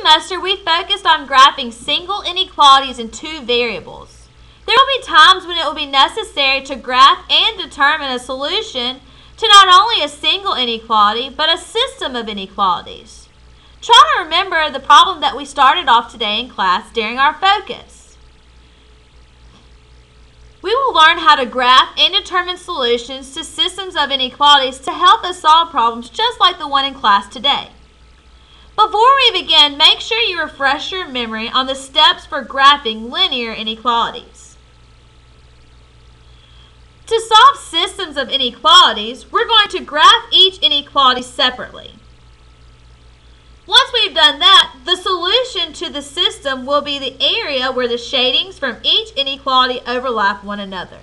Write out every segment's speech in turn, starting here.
semester, we focused on graphing single inequalities in two variables. There will be times when it will be necessary to graph and determine a solution to not only a single inequality, but a system of inequalities. Try to remember the problem that we started off today in class during our focus. We will learn how to graph and determine solutions to systems of inequalities to help us solve problems just like the one in class today. Before we begin, make sure you refresh your memory on the steps for graphing linear inequalities. To solve systems of inequalities, we're going to graph each inequality separately. Once we've done that, the solution to the system will be the area where the shadings from each inequality overlap one another.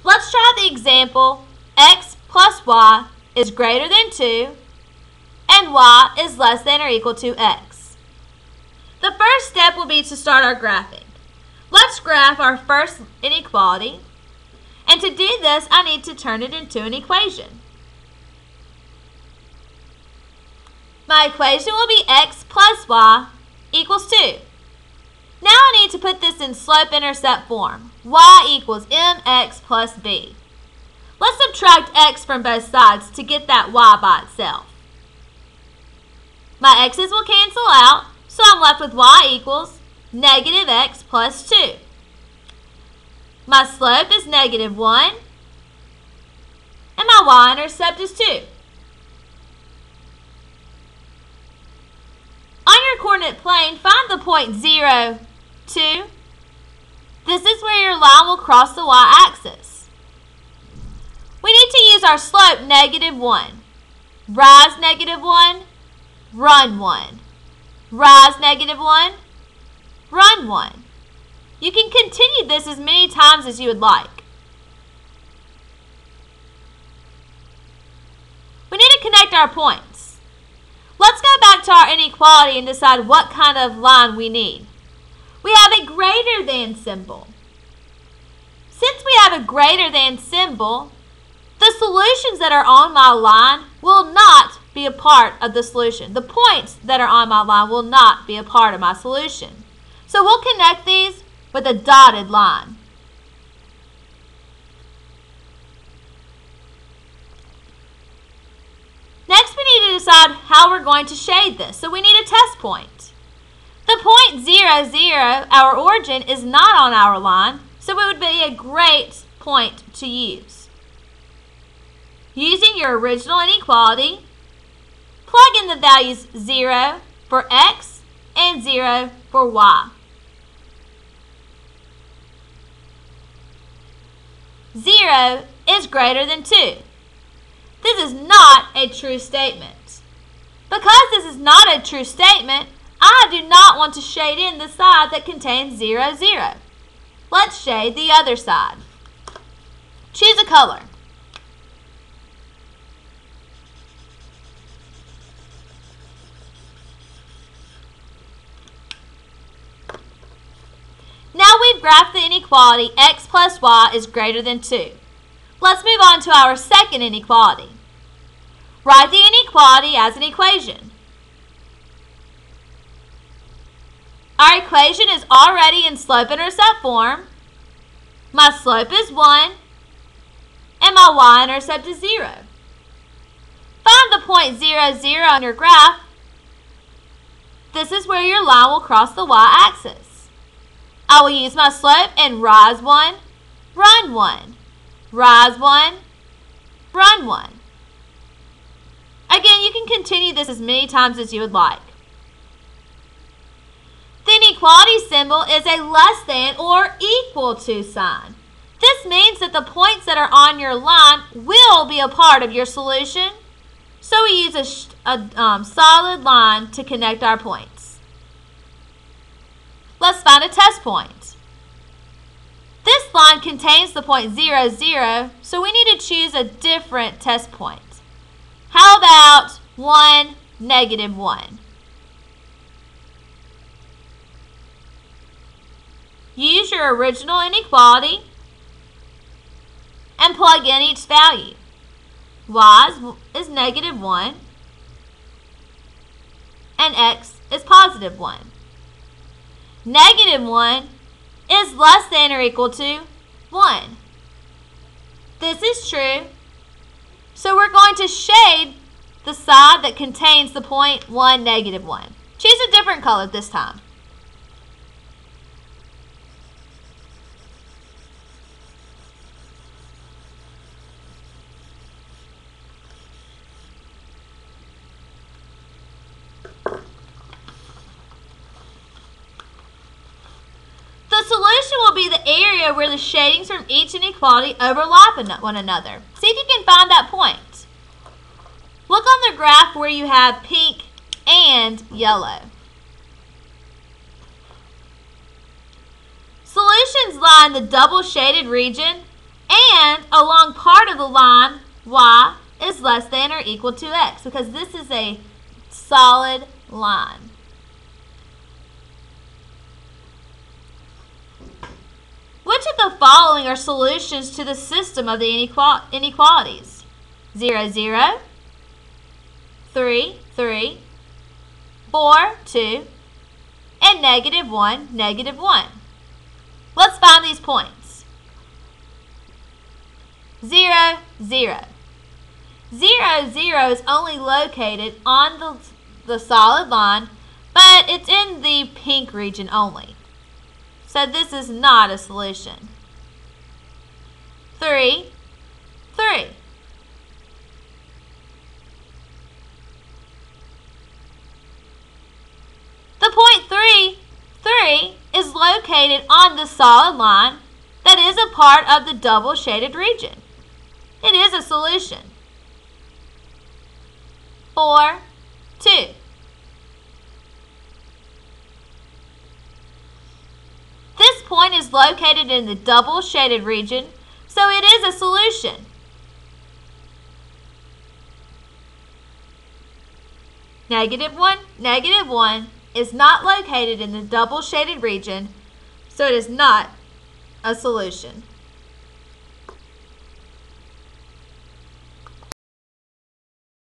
Let's try the example x plus y is greater than 2 and y is less than or equal to x. The first step will be to start our graphing. Let's graph our first inequality, and to do this I need to turn it into an equation. My equation will be x plus y equals 2. Now I need to put this in slope-intercept form. Y equals mx plus b. Let's subtract x from both sides to get that y by itself. My x's will cancel out, so I'm left with y equals negative x plus 2. My slope is negative 1, and my y-intercept is 2. On your coordinate plane, find the point 0, 2. This is where your line will cross the y-axis. We need to use our slope negative 1. Rise negative 1, run 1. Rise negative 1, run 1. You can continue this as many times as you would like. We need to connect our points. Let's go back to our inequality and decide what kind of line we need. We have a greater than symbol. Since we have a greater than symbol, the solutions that are on my line will not be a part of the solution. The points that are on my line will not be a part of my solution. So we'll connect these with a dotted line. Next, we need to decide how we're going to shade this. So we need a test point. The point 0, 0, our origin, is not on our line, so it would be a great point to use. Using your original inequality, plug in the values 0 for x and 0 for y. 0 is greater than 2. This is not a true statement. Because this is not a true statement, I do not want to shade in the side that contains 0, 0. Let's shade the other side. Choose a color. Now we've graphed the inequality x plus y is greater than 2. Let's move on to our second inequality. Write the inequality as an equation. Our equation is already in slope-intercept form. My slope is 1, and my y-intercept is 0. Find the point 0, 0 on your graph. This is where your line will cross the y-axis. I will use my slope and rise 1, run 1. Rise 1, run 1. Again, you can continue this as many times as you would like. The inequality symbol is a less than or equal to sign. This means that the points that are on your line will be a part of your solution, so we use a solid line to connect our points. Let's find a test point. This line contains the point 0, 0, so we need to choose a different test point. How about 1, negative 1? Use your original inequality and plug in each value. Y is negative 1 and x is positive 1. Negative 1 is less than or equal to 1. This is true. So we're going to shade the side that contains the point 1, negative 1. Choose a different color this time. The solution will be the area where the shadings from each inequality overlap one another. See if you can find that point. Look on the graph where you have pink and yellow. Solutions lie in the double shaded region and along part of the line y is less than or equal to x, because this is a solid line. Which of the following are solutions to the system of the inequalities? 0, 0, 3, 3, 4, 2, and negative 1, negative 1. Let's find these points. 0, 0. 0, 0 is only located on the solid line, but it's in the pink region only. So this is not a solution. 3, 3. The point 3, 3 is located on the solid line that is a part of the double shaded region. It is a solution. 4, 2. This point is located in the double shaded region, so it is a solution. Negative 1 is not located in the double shaded region, so it is not a solution.